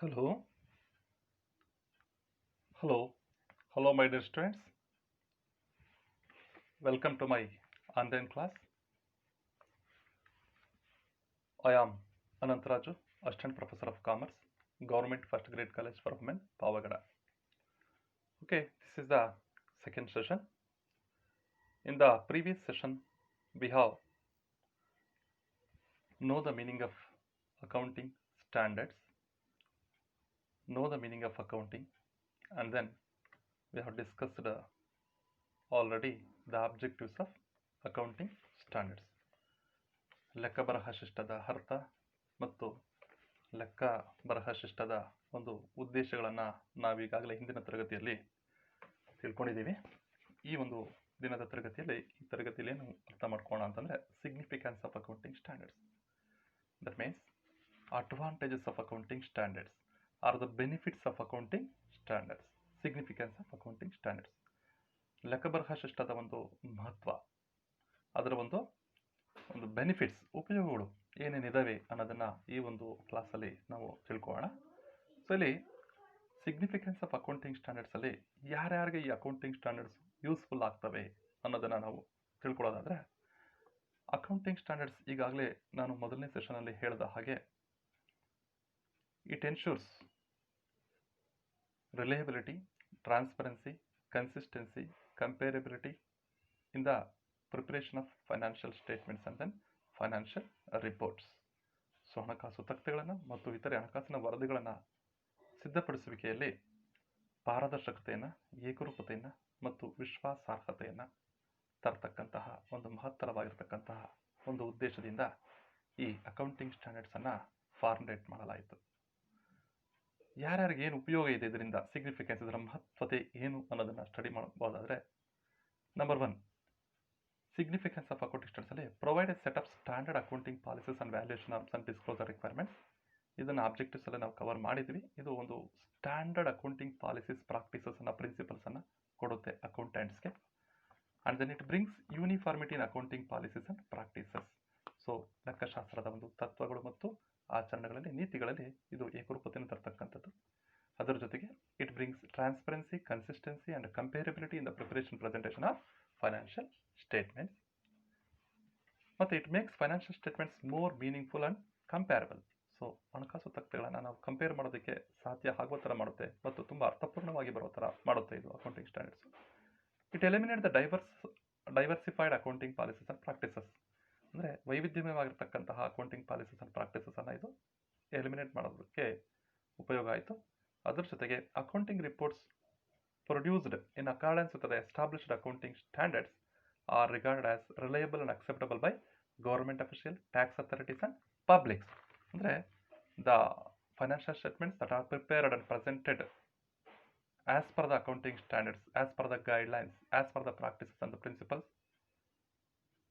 Hello, hello, my dear students. Welcome to my online class. I am Anantaraju, Assistant Professor of Commerce, Government First Grade College for Women, Pavagada. Okay, this is the second session. In the previous session, we have know the meaning of accounting standards, know the meaning of accounting, and then we have discussed already the objectives of accounting standards. ಲೆಕ್ಕ ಬರಹ ಶಿಷ್ಟದ ಅರ್ಥ ಮತ್ತು ಲೆಕ್ಕ ಬರಹ ಶಿಷ್ಟದ ಒಂದು ಉದ್ದೇಶಗಳನ್ನು ನಾವೀಗಾಗಲೇ ಹಿಂದಿನ ತರಗತಿಯಲ್ಲಿ ತಿಳ್ಕೊಂಡಿದ್ದೀವಿ. ಈ ಒಂದು ದಿನದ ತರಗತಿಯಲ್ಲಿ ಏನು ಅರ್ಥ ಮಾಡ್ಕೋಣ ಅಂತಂದರೆ significance of accounting standards. That means advantages of accounting standards are the benefits of accounting standards. Significance of accounting standards, ಲೆಕ್ಕ ಬರಹ ಶಿಷ್ಟದ ಒಂದು ಮಹತ್ವ, ಅದರ ಒಂದು ಬೆನಿಫಿಟ್ಸ್, ಉಪಯೋಗಗಳು ಏನೇನಿದಾವೆ ಅನ್ನೋದನ್ನು ಈ ಒಂದು ಕ್ಲಾಸಲ್ಲಿ ನಾವು ತಿಳ್ಕೊಳ್ಳೋಣ. ಸೊ ಇಲ್ಲಿ ಸಿಗ್ನಿಫಿಕೆನ್ಸ್ ಆಫ್ ಅಕೌಂಟಿಂಗ್ ಸ್ಟ್ಯಾಂಡರ್ಡ್ಸಲ್ಲಿ ಯಾರ್ಯಾರಿಗೆ ಈ ಅಕೌಂಟಿಂಗ್ ಸ್ಟ್ಯಾಂಡರ್ಡ್ಸ್ ಯೂಸ್ಫುಲ್ ಆಗ್ತವೆ ಅನ್ನೋದನ್ನು ನಾವು ತಿಳ್ಕೊಳ್ಳೋದಾದರೆ, ಅಕೌಂಟಿಂಗ್ ಸ್ಟ್ಯಾಂಡರ್ಡ್ಸ್ ಈಗಾಗಲೇ ನಾನು ಮೊದಲನೇ ಸೆಷನಲ್ಲಿ ಹೇಳಿದ ಹಾಗೆ it ensures reliability, transparency, consistency, comparability in the preparation of financial statements and then financial reports. So ಹಣಕಾಸು ತಕ್ತೆಗಳನ್ನು ಮತ್ತು ಇತರೆ ಹಣಕಾಸಿನ ವರದಿಗಳನ್ನು ಸಿದ್ಧಪಡಿಸುವಿಕೆಯಲ್ಲಿ ಪಾರದರ್ಶಕತೆಯನ್ನು, ಏಕರೂಪತೆಯನ್ನು ಮತ್ತು ವಿಶ್ವಾಸಾರ್ಹತೆಯನ್ನು ತರತಕ್ಕಂತಹ ಒಂದು ಮಹತ್ತರವಾಗಿರ್ತಕ್ಕಂತಹ ಒಂದು ಉದ್ದೇಶದಿಂದ ಈ ಅಕೌಂಟಿಂಗ್ ಸ್ಟ್ಯಾಂಡರ್ಡ್ಸನ್ನು ಫಾರ್ಮುಲೇಟ್ ಮಾಡಲಾಯಿತು. ಯಾರ್ಯಾರಿಗೆ ಏನು ಉಪಯೋಗ ಇದೆ ಇದರಿಂದ, ಸಿಗ್ನಿಫಿಕೆನ್ಸ್, ಇದರ ಮಹತ್ವತೆ ಏನು ಅನ್ನೋದನ್ನು study ಮಾಡಬಹುದಾದರೆ, number 1, significance of accounting standards ಅಲ್ಲಿ provide a set of standard accounting policies and valuation norms and disclosure requirements. ಇದನ್ನು ಆಬ್ಜೆಕ್ಟಿವ್ಸ್ ಅಲ್ಲಿ ನಾವು ಕವರ್ ಮಾಡಿದ್ವಿ. ಇದು ಒಂದು ಸ್ಟ್ಯಾಂಡರ್ಡ್ ಅಕೌಂಟಿಂಗ್ ಪಾಲಿಸೀಸ್, ಪ್ರಾಕ್ಟೀಸಸ್ ಅನ್ನ, ಪ್ರಿನ್ಸಿಪಲ್ಸ್ ಅನ್ನ ಕೊಡುತ್ತೆ ಅಕೌಂಟೆಂಟ್ಸ್ಗೆ. And then it brings uniformity in accounting policies and practices. So ಲೆಕ್ಕಶಾಸ್ತ್ರದ ಒಂದು ತತ್ವಗಳು ಮತ್ತು ಆಚರಣೆಗಳಲ್ಲಿ, ನೀತಿಗಳಲ್ಲಿ ಇದು ಏಕರೂಪತೆಯನ್ನು ತರತಕ್ಕಂಥದ್ದು. ಅದರ ಜೊತೆಗೆ it brings transparency, consistency and comparability in the preparation presentation of financial statements. ಮತ್ತು it makes financial statements more meaningful and comparable. So ಹಣಕಾಸು ತಕ್ತೆಗಳನ್ನು ನಾವು ಕಂಪೇರ್ ಮಾಡೋದಕ್ಕೆ ಸಾಧ್ಯ ಆಗುವ ಥರ ಮಾಡುತ್ತೆ ಮತ್ತು ತುಂಬ ಅರ್ಥಪೂರ್ಣವಾಗಿ ಬರೋ ಥರ ಮಾಡುತ್ತೆ ಇದು accounting standards. It eliminate the diversified accounting policies and practices. ಅಂದರೆ ವೈವಿಧ್ಯಮಯವಾಗಿರ್ತಕ್ಕಂತಹ ಅಕೌಂಟಿಂಗ್ ಪಾಲಿಸೀಸ್ ಅಂಡ್ ಪ್ರಾಕ್ಟೀಸಸನ್ನು ಇದು ಎಲಿಮಿನೇಟ್ ಮಾಡೋದಕ್ಕೆ ಉಪಯೋಗ ಆಯಿತು. ಅದರ ಜೊತೆಗೆ accounting reports produced in accordance with the established accounting standards are regarded as reliable and acceptable by government officials, tax authorities and publics. ಅಂದರೆ the financial statements that are prepared and presented as per the accounting standards, as per the guidelines, as per the practices and the principles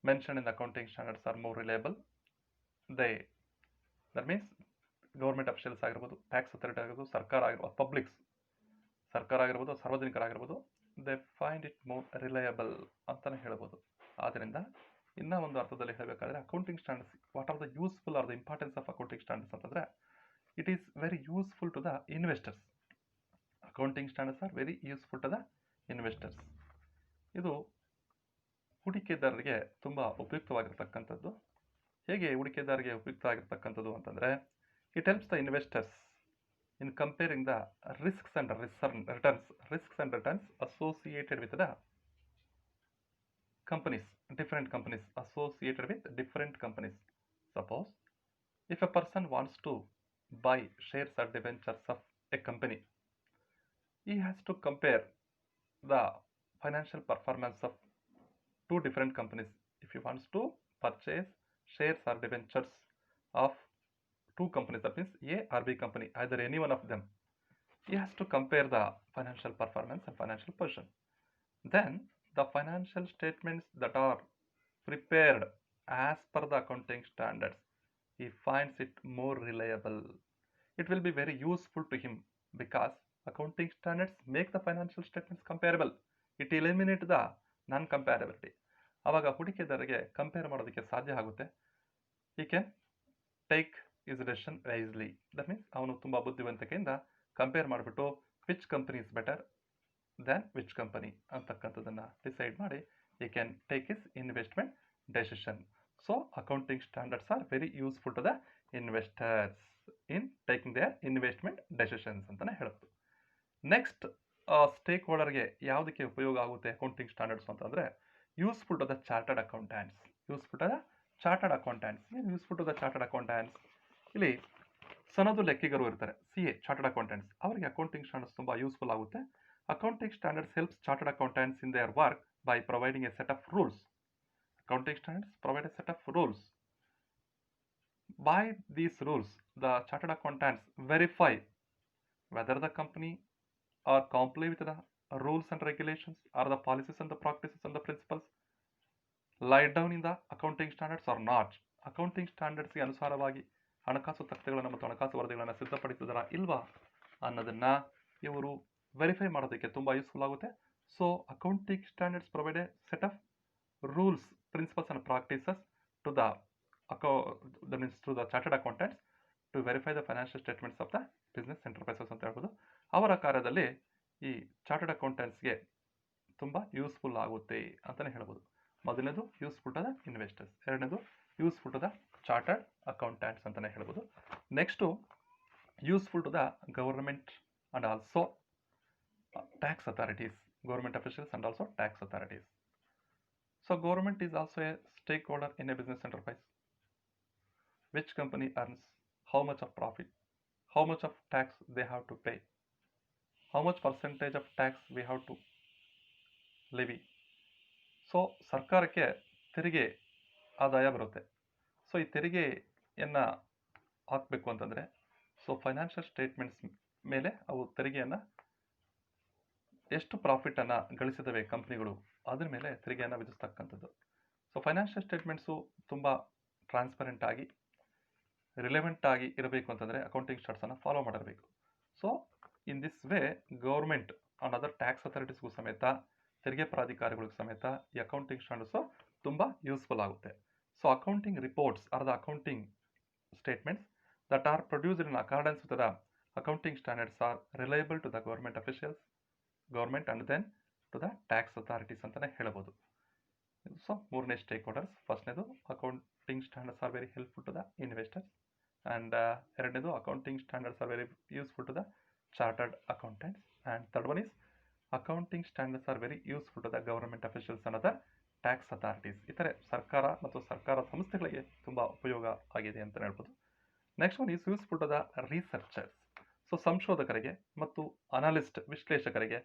mentioned in the accounting standards are more reliable. That means government officials ಆಗಿರ್ಬೋದು, tax authority ಆಗಿರ್ಬೋದು, ಸರ್ಕಾರ ಆಗಿರ್ಬೋದು, publics, ಸರ್ಕಾರ ಆಗಿರ್ಬೋದು, ಸಾರ್ವಜನಿಕರಾಗಿರ್ಬೋದು, they find it more reliable ಅಂತಲೇ ಹೇಳ್ಬೋದು. ಆದ್ದರಿಂದ ಇನ್ನೂ ಒಂದು ಅರ್ಥದಲ್ಲಿ ಹೇಳಬೇಕಾದ್ರೆ, accounting standards, what are the useful are the importance of accounting standards ಅಂತಂದರೆ, it is very useful to the investors. Accounting standards are very useful to the investors. ಇದು ಹೂಡಿಕೆದಾರರಿಗೆ ತುಂಬ ಉಪಯುಕ್ತವಾಗಿರ್ತಕ್ಕಂಥದ್ದು. ಹೇಗೆ ಹೂಡಿಕೆದಾರರಿಗೆ ಉಪಯುಕ್ತ ಆಗಿರ್ತಕ್ಕಂಥದ್ದು ಅಂತಂದರೆ, it helps the investors in comparing the risks and returns associated with the companies, different companies associated with different companies. Suppose if a person wants to buy shares or debentures of a company, he has to compare the financial performance of two different companies. If he wants to purchase shares or debentures of two companies, that means A or B company, either any one of them, he has to compare the financial performance and financial position. Then the financial statements that are prepared as per the accounting standards, he finds it more reliable. It will be very useful to him because accounting standards make the financial statements comparable. It eliminates the non-comparability. ಆವಾಗ ಹೂಡಿಕೆದಾರರಿಗೆ compare ಮಾಡೋದಕ್ಕೆ ಸಾಧ್ಯ ಆಗುತ್ತೆ. He can take is decision wisely. That means ಅವನು ತುಂಬ ಬುದ್ಧಿವಂತಿಕೆಯಿಂದ compare ಮಾಡಿಬಿಟ್ಟು which company is better than which company ಅಂತಕ್ಕಂಥದ್ದನ್ನು ಡಿಸೈಡ್ ಮಾಡಿ he can take his investment decision. So accounting standards are very useful to the investors in taking their investment decisions ಅಂತಾನೆ ಹೇಳ್ಬೋದು. Next stake ಹೋಲ್ಡರ್ಗೆ ಯಾವುದಕ್ಕೆ ಉಪಯೋಗ ಆಗುತ್ತೆ accounting standards ಅಂತಂದರೆ useful to the chartered accountants. Useful to the chartered accountants. ಏನು useful to the chartered accountants? ಇಲ್ಲಿ ಸನದು ಲೆಕ್ಕಿಗರು ಇರ್ತಾರೆ, CA ಚಾರ್ಟರ್ಡ್ ಅಕೌಂಟೆಂಟ್ಸ್, ಅವರಿಗೆ ಅಕೌಂಟಿಂಗ್ ಸ್ಟ್ಯಾಂಡರ್ಡ್ಸ್ ತುಂಬ ಯೂಸ್ಫುಲ್ ಆಗುತ್ತೆ. Accounting standards helps chartered accountants in their work by providing a set of rules. Accounting standards provide a set of rules. By these rules, the chartered accountants verify whether the company are comply with the rules and regulations or the policies and the practices and the principles laid down in the accounting standards or not. Accounting standards ಗೆ ಅನುಸಾರವಾಗಿ ಹಣಕಾಸು ತಕ್ಕುಗಳನ್ನು ಮತ್ತು ಹಣಕಾಸು ವರದಿಗಳನ್ನು ಸಿದ್ಧಪಡಿಸಿದರಾ ಇಲ್ವಾ ಅನ್ನೋದನ್ನು ಇವರು verify ಮಾಡೋದಕ್ಕೆ ತುಂಬ ಯೂಸ್ಫುಲ್ ಆಗುತ್ತೆ. So accounting standards provide a set of rules, principles and practices to the to the chartered accountants to verify the financial statements of the business enterprises ಅಂತ ಹೇಳ್ಬೋದು. ಅವರ ಕಾರ್ಯದಲ್ಲಿ ಈ ಚಾರ್ಟರ್ಡ್ ಅಕೌಂಟೆಂಟ್ಸ್ಗೆ ತುಂಬ ಯೂಸ್ಫುಲ್ ಆಗುತ್ತೆ ಅಂತಲೇ ಹೇಳ್ಬೋದು. ಮೊದಲನೇದು ಯೂಸ್ಫುಲ್ ಟು ದ ಇನ್ವೆಸ್ಟರ್ಸ್, ಎರಡನೇದು useful to the chartered accountants ಅಂತಲೇ ಹೇಳ್ಬೋದು. Next useful to the government and also tax authorities, government officials and also tax authorities. So government is also a stakeholder in a business enterprise. Which company earns how much of profit, how much of tax they have to pay, how much percentage of tax we have to levy. So ಸರ್ಕಾರಕ್ಕೆ ತೆರಿಗೆ ಆದಾಯ ಬರುತ್ತೆ. So ಈ ತೆರಿಗೆಯನ್ನು ಹಾಕಬೇಕು ಅಂತಂದರೆ so financial statements ಮೇಲೆ ಅವು ತೆರಿಗೆಯನ್ನು ಎಷ್ಟು ಪ್ರಾಫಿಟನ್ನು ಗಳಿಸಿದವೆ ಕಂಪ್ನಿಗಳು ಅದ್ರ ಮೇಲೆ ತೆರಿಗೆಯನ್ನು ವಿಧಿಸ್ತಕ್ಕಂಥದ್ದು. ಸೊ ಫೈನಾನ್ಷಿಯಲ್ ಸ್ಟೇಟ್ಮೆಂಟ್ಸು ತುಂಬ ಟ್ರಾನ್ಸ್ಪರೆಂಟ್ ಆಗಿ ರಿಲೆವೆಂಟ್ ಆಗಿ ಇರಬೇಕು ಅಂತಂದರೆ ಅಕೌಂಟಿಂಗ್ ಸ್ಟ್ಯಾಂಡರ್ಡ್ಸನ್ನು ಫಾಲೋ ಮಾಡಿರಬೇಕು. So in this way government and other tax ಅಥಾರಿಟೀಸ್ಗೂ ಸಮೇತ ತೆರಿಗೆ ಪ್ರಾಧಿಕಾರಿಗಳಿಗೂ ಸಮೇತ ಈ ಅಕೌಂಟಿಂಗ್ ಸ್ಟ್ಯಾಂಡರ್ಡ್ಸು ತುಂಬ ಯೂಸ್ಫುಲ್ ಆಗುತ್ತೆ. So accounting reports are the accounting statements that are produced in accordance with the accounting standards are reliable to the government officials, government and then to the tax authorities ಅಂತಲೇ ಹೇಳ್ಬೋದು. So ಮೂರನೇ stakeholders, ಫಸ್ಟ್ನೇದು accounting standards are very helpful to the investors and ಎರಡನೇದು accounting standards are very useful to the chartered accountants and third one is accounting standards are very useful to the government officials and other tax authorities. ಇತರೆ ಸರ್ಕಾರ ಮತ್ತು ಸರ್ಕಾರ ಸಂಸ್ಥೆಗಳಿಗೆ ತುಂಬ ಉಪಯೋಗ ಆಗಿದೆ ಅಂತ ಹೇಳ್ಬೋದು. Next one is useful to the researchers. So ಸಂಶೋಧಕರಿಗೆ ಮತ್ತು ಅನಾಲಿಸ್ಟ್ ವಿಶ್ಲೇಷಕರಿಗೆ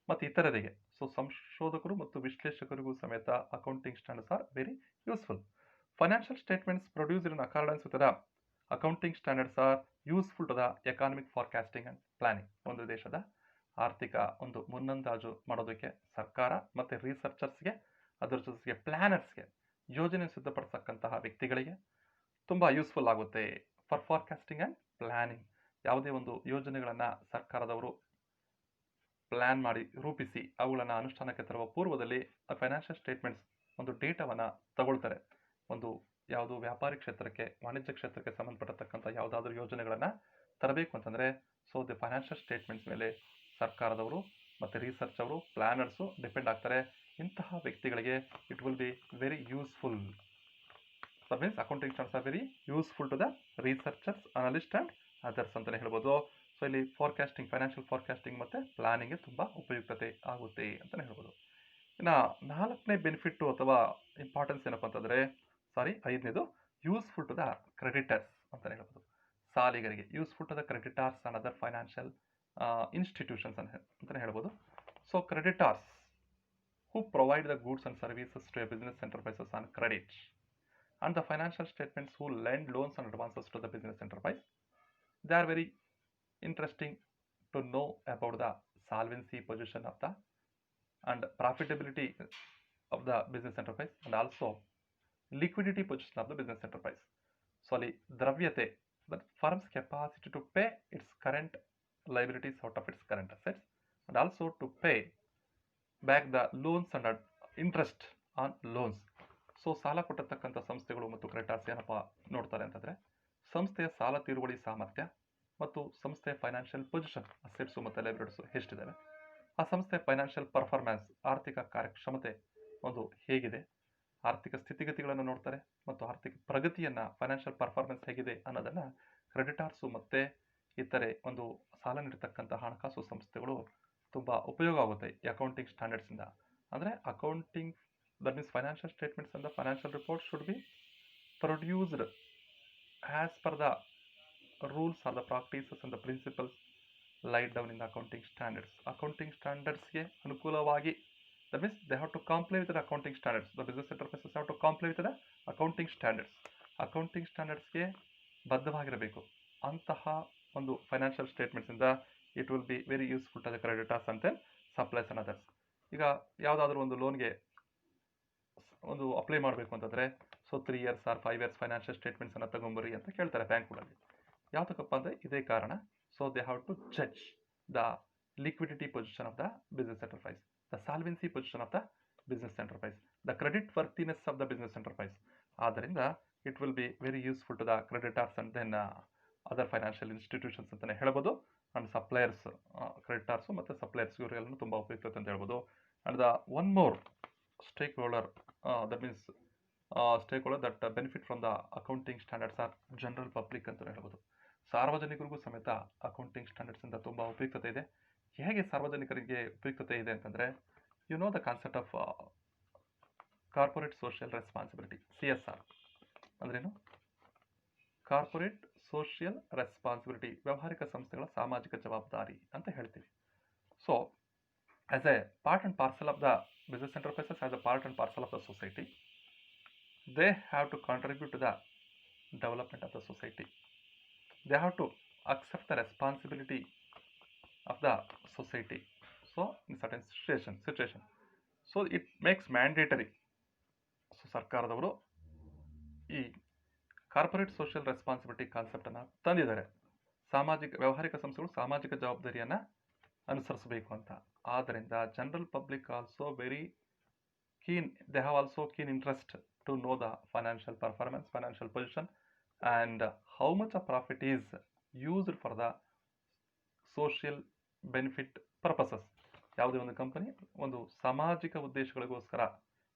ಮತ್ತು ಇತರರಿಗೆ, ಸೊ ಸಂಶೋಧಕರು ಮತ್ತು ವಿಶ್ಲೇಷಕರಿಗೂ ಸಮೇತ accounting standards are very useful. Financial statements produced in accordance with the accounting standards are useful to the economic forecasting and planning. ಒಂದು ದೇಶದ ಆರ್ಥಿಕ ಒಂದು ಮುನ್ನಂದಾಜು ಮಾಡೋದಕ್ಕೆ ಸರ್ಕಾರ ಮತ್ತು ರಿಸರ್ಚರ್ಸ್ಗೆ, ಅದರ ಜೊತೆಗೆ ಪ್ಲಾನರ್ಸ್ಗೆ, ಯೋಜನೆ ಸಿದ್ಧಪಡಿಸತಕ್ಕಂತಹ ವ್ಯಕ್ತಿಗಳಿಗೆ ತುಂಬ ಯೂಸ್ಫುಲ್ ಆಗುತ್ತೆ. ಫಾರ್ ಫಾರ್ಕಾಸ್ಟಿಂಗ್ ಆ್ಯಂಡ್ ಪ್ಲಾನಿಂಗ್, ಯಾವುದೇ ಒಂದು ಯೋಜನೆಗಳನ್ನು ಸರ್ಕಾರದವರು ಪ್ಲ್ಯಾನ್ ಮಾಡಿ ರೂಪಿಸಿ ಅವುಗಳನ್ನು ಅನುಷ್ಠಾನಕ್ಕೆ ತರುವ ಪೂರ್ವದಲ್ಲಿ ಫೈನಾನ್ಷಿಯಲ್ ಸ್ಟೇಟ್ಮೆಂಟ್ಸ್ ಒಂದು ಡೇಟಾವನ್ನು ತಗೊಳ್ತಾರೆ. ಒಂದು ಯಾವುದು ವ್ಯಾಪಾರಿ ಕ್ಷೇತ್ರಕ್ಕೆ, ವಾಣಿಜ್ಯ ಕ್ಷೇತ್ರಕ್ಕೆ ಸಂಬಂಧಪಟ್ಟತಕ್ಕಂಥ ಯಾವುದಾದ್ರೂ ಯೋಜನೆಗಳನ್ನು ತರಬೇಕು ಅಂತಂದರೆ ಸೊ ದಿ ಫೈನಾನ್ಷಿಯಲ್ ಸ್ಟೇಟ್ಮೆಂಟ್ಸ್ ಮೇಲೆ ಸರ್ಕಾರದವರು ಮತ್ತು ರಿಸರ್ಚ್ ಅವರು, ಪ್ಲ್ಯಾನರ್ಸು ಡಿಪೆಂಡ್ ಆಗ್ತಾರೆ. ಇಂತಹ ವ್ಯಕ್ತಿಗಳಿಗೆ it will be very useful. That means accounting standards are very useful to the researchers, analyst and others ಅಂತಲೇ ಹೇಳ್ಬೋದು. ಸೊ ಇಲ್ಲಿ ಫಾರ್ಕಾಸ್ಟಿಂಗ್, ಫೈನಾನ್ಷಿಯಲ್ ಫಾರ್ಕಾಸ್ಟಿಂಗ್ ಮತ್ತು ಪ್ಲಾನಿಂಗ್ಗೆ ತುಂಬ ಉಪಯುಕ್ತತೆ ಆಗುತ್ತೆ ಅಂತಲೇ ಹೇಳ್ಬೋದು. ಇನ್ನು ನಾಲ್ಕನೇ ಬೆನಿಫಿಟ್ಟು ಅಥವಾ ಇಂಪಾರ್ಟೆನ್ಸ್ ಏನಪ್ಪ ಅಂತಂದರೆ, ಐದನೇದು ಯೂಸ್ಫುಲ್ ಟು ದ ಕ್ರೆಡಿಟರ್ಸ್ ಅಂತಲೇ ಹೇಳ್ಬೋದು. ಸಾಲಿಗರಿಗೆ useful to the creditors and other financial institutions ಅಂತಲೇ ಹೇಳ್ಬೋದು. So creditors who provide the goods and services to a business enterprises on credit, and the financial statements who lend loans and advances to the business enterprise. They are very interesting to know about the solvency position of the and profitability of the business enterprise and also liquidity position of the business enterprise. So ali dravyate, the firm's capacity to pay its current liabilities out of its current assets and also to pay back the loans and interest on loans. So ಸಾಲ ಕೊಟ್ಟಿರ್ತಕ್ಕಂಥ ಸಂಸ್ಥೆಗಳು ಮತ್ತು creditors ಏನಪ್ಪ ನೋಡ್ತಾರೆ ಅಂತಂದರೆ, ಸಂಸ್ಥೆಯ ಸಾಲ ತೀರುವಳಿ ಸಾಮರ್ಥ್ಯ ಮತ್ತು ಸಂಸ್ಥೆಯ ಫೈನಾನ್ಷಿಯಲ್ ಪೊಸಿಷನ್, ಅಸೆಟ್ಸು ಮತ್ತು ಲೈಬಿಲಿಟೀಸು ಎಷ್ಟಿದ್ದಾವೆ, ಆ ಸಂಸ್ಥೆಯ ಫೈನಾನ್ಷಿಯಲ್ ಪರ್ಫಾರ್ಮೆನ್ಸ್, ಆರ್ಥಿಕ ಕಾರ್ಯಕ್ಷಮತೆ ಒಂದು ಹೇಗಿದೆ, ಆರ್ಥಿಕ ಸ್ಥಿತಿಗತಿಗಳನ್ನು ನೋಡ್ತಾರೆ ಮತ್ತು ಆರ್ಥಿಕ ಪ್ರಗತಿಯನ್ನು, ಫೈನಾನ್ಷಿಯಲ್ ಪರ್ಫಾರ್ಮೆನ್ಸ್ ಹೇಗಿದೆ ಅನ್ನೋದನ್ನು ಕ್ರೆಡಿಟಾರ್ಸು ಮತ್ತು ಇತರೆ ಒಂದು ಸಾಲ ನೀಡತಕ್ಕಂತಹ ಹಣಕಾಸು ಸಂಸ್ಥೆಗಳು ತುಂಬ ಉಪಯೋಗ ಆಗುತ್ತೆ ಈ ಅಕೌಂಟಿಂಗ್ ಸ್ಟ್ಯಾಂಡರ್ಡ್ಸಿಂದ. ಅಂದರೆ accounting, that means financial statements and the financial report should be produced as per the rules are the practices and the principles laid down in the accounting standards. Accounting ಸ್ಟ್ಯಾಂಡರ್ಡ್ಸ್ಗೆ ಅನುಕೂಲವಾಗಿ, that means they have to comply with the accounting standards. The business enterprises have to comply with the accounting standards. Accounting ಸ್ಟ್ಯಾಂಡರ್ಡ್ಸ್ಗೆ ಬದ್ಧವಾಗಿರಬೇಕು. ಅಂತಹ ಒಂದು financial ಸ್ಟೇಟ್ಮೆಂಟ್ಸಿಂದ it will be very useful to the creditors and then supplies and others. ಈಗ ಯಾವುದಾದ್ರೂ ಒಂದು ಲೋನ್ಗೆ ಒಂದು apply ಮಾಡಬೇಕು ಅಂತಂದರೆ 3 years or 5 years ಫೈನಾನ್ಷಿಯಲ್ ಸ್ಟೇಟ್ಮೆಂಟ್ಸನ್ನು ತಗೊಂಬರ್ರಿ ಅಂತ ಕೇಳ್ತಾರೆ ಬ್ಯಾಂಕ್ಗಳಲ್ಲಿ. ಯಾವುದಕ್ಕಪ್ಪ ಅಂದರೆ ಇದೇ ಕಾರಣ. So they have to judge the liquidity position of the business enterprise, the solvency position of the business enterprise, the credit worthiness of the business enterprise. ಆದ್ದರಿಂದ it will be very useful to the creditors and then other financial institutions ಅಂತಲೇ ಹೇಳ್ಬೋದು. And suppliers, creditors ಮತ್ತು suppliers ಇವರೆಲ್ಲರೂ ತುಂಬ ಉಪಯುಕ್ತ ಅಂತ ಹೇಳ್ಬೋದು. And the one more stakeholder, that means stakeholder that benefit from the accounting standards are general public ಅಂತಲೇ ಹೇಳ್ಬೋದು. ಸಾರ್ವಜನಿಕರಿಗೂ ಸಮೇತ ಅಕೌಂಟಿಂಗ್ ಸ್ಟ್ಯಾಂಡರ್ಡ್ಸಿಂದ ತುಂಬ ಉಪಯುಕ್ತತೆ ಇದೆ. ಹೇಗೆ ಸಾರ್ವಜನಿಕರಿಗೆ ಉಪಯುಕ್ತತೆ ಇದೆ ಅಂತಂದರೆ, you know the concept of corporate social responsibility, CSR ಅಂದ್ರೇನು? ಕಾರ್ಪೊರೇಟ್ ಸೋಷಿಯಲ್ ರೆಸ್ಪಾನ್ಸಿಬಿಲಿಟಿ, ವ್ಯಾವಹಾರಿಕ ಸಂಸ್ಥೆಗಳ ಸಾಮಾಜಿಕ ಜವಾಬ್ದಾರಿ ಅಂತ ಹೇಳ್ತೀವಿ. So as a part and parcel of the business enterprises, as a part and parcel of the society, they have to contribute to the development of the society. They have to accept the responsibility of the society. So in certain situation, so it makes mandatory. So ಸರ್ಕಾರದವರು ಈ corporate social responsibility ಕಾನ್ಸೆಪ್ಟನ್ನು ತಂದಿದ್ದಾರೆ. ವ್ಯಾವಹಾರಿಕ ಸಂಸ್ಥೆಗಳು ಸಾಮಾಜಿಕ ಜವಾಬ್ದಾರಿಯನ್ನು ಅನುಸರಿಸಬೇಕು ಅಂತ. ಆದ್ದರಿಂದ general public also very keen, they have also keen interest to know the financial performance, financial position and how much of profit is used for the social benefit purposes. ಯಾವುದೇ ಒಂದು ಕಂಪನಿ ಒಂದು ಸಾಮಾಜಿಕ ಉದ್ದೇಶಗಳಿಗೋಸ್ಕರ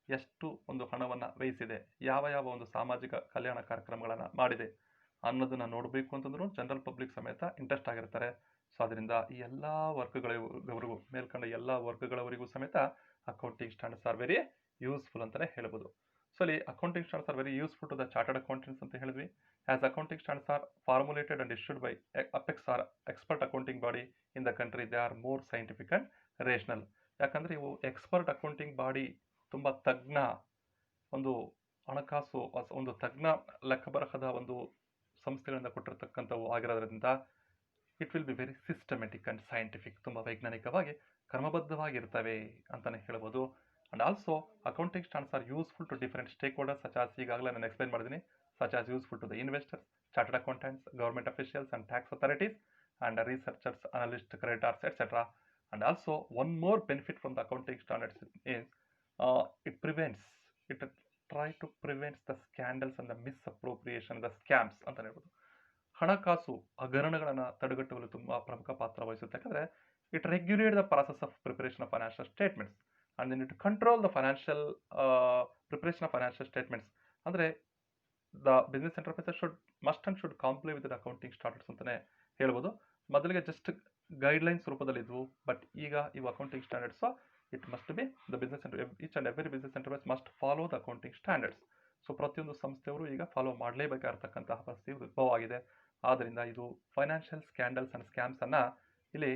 ಎಷ್ಟು ಒಂದು ಹಣವನ್ನು ವ್ಯಯಿಸಿದೆ, ಯಾವ ಒಂದು ಸಾಮಾಜಿಕ ಕಲ್ಯಾಣ ಕಾರ್ಯಕ್ರಮಗಳನ್ನು ಮಾಡಿದೆ ಅನ್ನೋದನ್ನು ನೋಡಬೇಕು ಅಂತಂದ್ರೂ ಜನರಲ್ ಪಬ್ಲಿಕ್ ಸಮೇತ ಇಂಟ್ರೆಸ್ಟ್ ಆಗಿರ್ತಾರೆ. ಸೊ ಅದರಿಂದ ಈ ಎಲ್ಲ ವರ್ಗಗಳವರೆಗೂ, ಮೇಲ್ಕಂಡ ಎಲ್ಲ ವರ್ಗಗಳವರೆಗೂ ಸಮೇತ accounting standards are very useful ಅಂತಲೇ ಹೇಳ್ಬೋದು. ಸೊ ಇಲ್ಲಿ accounting standards are very useful to the chartered accountants ಅಂತ ಹೇಳಿದ್ವಿ. As accounting standards are formulated and issued by Apex or expert accounting body in the country, they are more scientific and rational. ಯಾಕಂದರೆ ಇವು expert accounting body, ತುಂಬ ತಜ್ಞ ಒಂದು ಹಣಕಾಸು ಒಂದು ತಜ್ಞ ಲೆಕ್ಕಬರಹದ ಒಂದು ಸಂಸ್ಥೆಗಳಿಂದ ಕೊಟ್ಟಿರ್ತಕ್ಕಂಥವು ಆಗಿರೋದ್ರಿಂದ it will be very systematic and scientific, ತುಂಬ ವೈಜ್ಞಾನಿಕವಾಗಿ ಕ್ರಮಬದ್ಧವಾಗಿರ್ತವೆ ಅಂತಲೇ ಹೇಳ್ಬೋದು. And also accounting standards are useful to different stakeholders, such as ಈಗಾಗಲೇ ನಾನು ಎಕ್ಸ್ಪ್ಲೈನ್ ಮಾಡಿದ್ದೀನಿ, such as useful to the investors, chartered accountants, government officials and tax authorities, and researchers, analysts, creditors, etc. And also one more benefit from the accounting standards is it try to prevent the scandals and the misappropriation, the scams ಅಂತ ಹೇಳ್ಬೋದು. ಹಣಕಾಸು ಹಗರಣಗಳನ್ನು ತಡೆಗಟ್ಟುವಲ್ಲಿ ತುಂಬ ಪ್ರಮುಖ ಪಾತ್ರ ವಹಿಸುತ್ತೆ. ಯಾಕಂದರೆ it regulate the process of preparation of financial statements and then it control the financial preparation of financial statements. ಅಂದರೆ the business enterprises should comply with the accounting standards ಅಂತಲೇ ಹೇಳ್ಬೋದು. ಮೊದಲಿಗೆ ಜಸ್ಟ್ ಗೈಡ್ಲೈನ್ಸ್ ರೂಪದಲ್ಲಿದ್ವು, ಬಟ್ ಈಗ ಇವು accounting standards, it must be the business each and every business enterprise must follow the accounting standards. So ಪ್ರತಿಯೊಂದು ಸಂಸ್ಥೆಯವರು ಈಗ ಫಾಲೋ ಮಾಡಲೇಬೇಕಾಗಿರ್ತಕ್ಕಂತಹ ಪರಿಸ್ಥಿತಿ ಉದ್ಭವ ಆಗಿದೆ. ಆದ್ದರಿಂದ ಇದು ಫೈನಾನ್ಷಿಯಲ್ ಸ್ಕ್ಯಾಂಡಲ್ಸ್ ಆ್ಯಂಡ್ ಸ್ಕ್ಯಾಮ್ಸನ್ನು ಇಲ್ಲಿ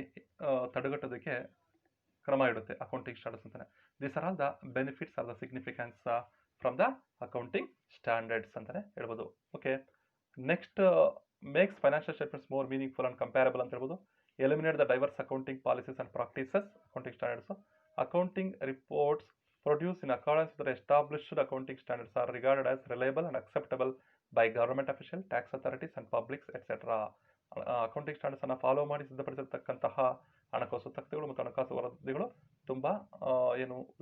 ತಡೆಗಟ್ಟೋದಕ್ಕೆ ಕ್ರಮ ಇಡುತ್ತೆ ಅಕೌಂಟಿಂಗ್ ಸ್ಟ್ಯಾಂಡರ್ಡ್ಸ್ ಅಂತಲೇ. These are all the benefits are the significance from the accounting standards ಅಂತಲೇ ಹೇಳ್ಬೋದು. Okay, next makes financial statements more meaningful and comparable ಅಂತ ಹೇಳ್ಬೋದು. Eliminate the diverse accounting policies and practices. Accounting standards, accounting reports produced in accordance with the established accounting standards are regarded as reliable and acceptable by government officials, tax authorities and publics, etc. Accounting standards ಅನ್ನು follow ಮಾಡಿ ಸಿದ್ಧಪಡಿಸಿರ್ತಕ್ಕಂತಹ ಹಣಕಾಸು ತಕ್ತಿಗಳು ಮತ್ತು ಹಣಕಾಸು ವರದಿಗಳು ತುಂಬ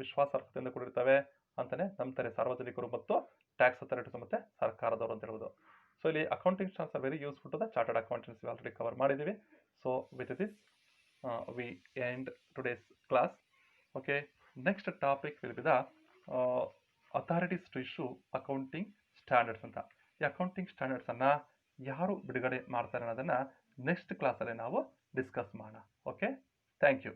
ವಿಶ್ವಾಸಾರ್ಹತೆಯಿಂದ ಕೂಡಿರ್ತವೆ ಅಂತಲೇ ನಂಬ್ತಾರೆ ಸಾರ್ವಜನಿಕರು ಮತ್ತು ಟ್ಯಾಕ್ಸ್ ಅಥಾರಿಟೀಸ್ ಮತ್ತು ಸರ್ಕಾರದವರು ಅಂತ ಹೇಳ್ಬೋದು. ಸೊ ಸೊ ಇಲ್ಲಿ accounting standards are very useful to the chartered accountants already cover ಮಾಡಿದ್ದೀವಿ. So with this we end today's class. Okay, next topic will be the authorities to issue accounting standards ಅಂತ. ಈ accounting ಸ್ಟ್ಯಾಂಡರ್ಡ್ಸನ್ನು ಯಾರು ಬಿಡುಗಡೆ ಮಾಡ್ತಾರೆ ಅನ್ನೋದನ್ನು next ಕ್ಲಾಸಲ್ಲಿ ನಾವು discuss ಮಾಡೋಣ. Okay, thank you.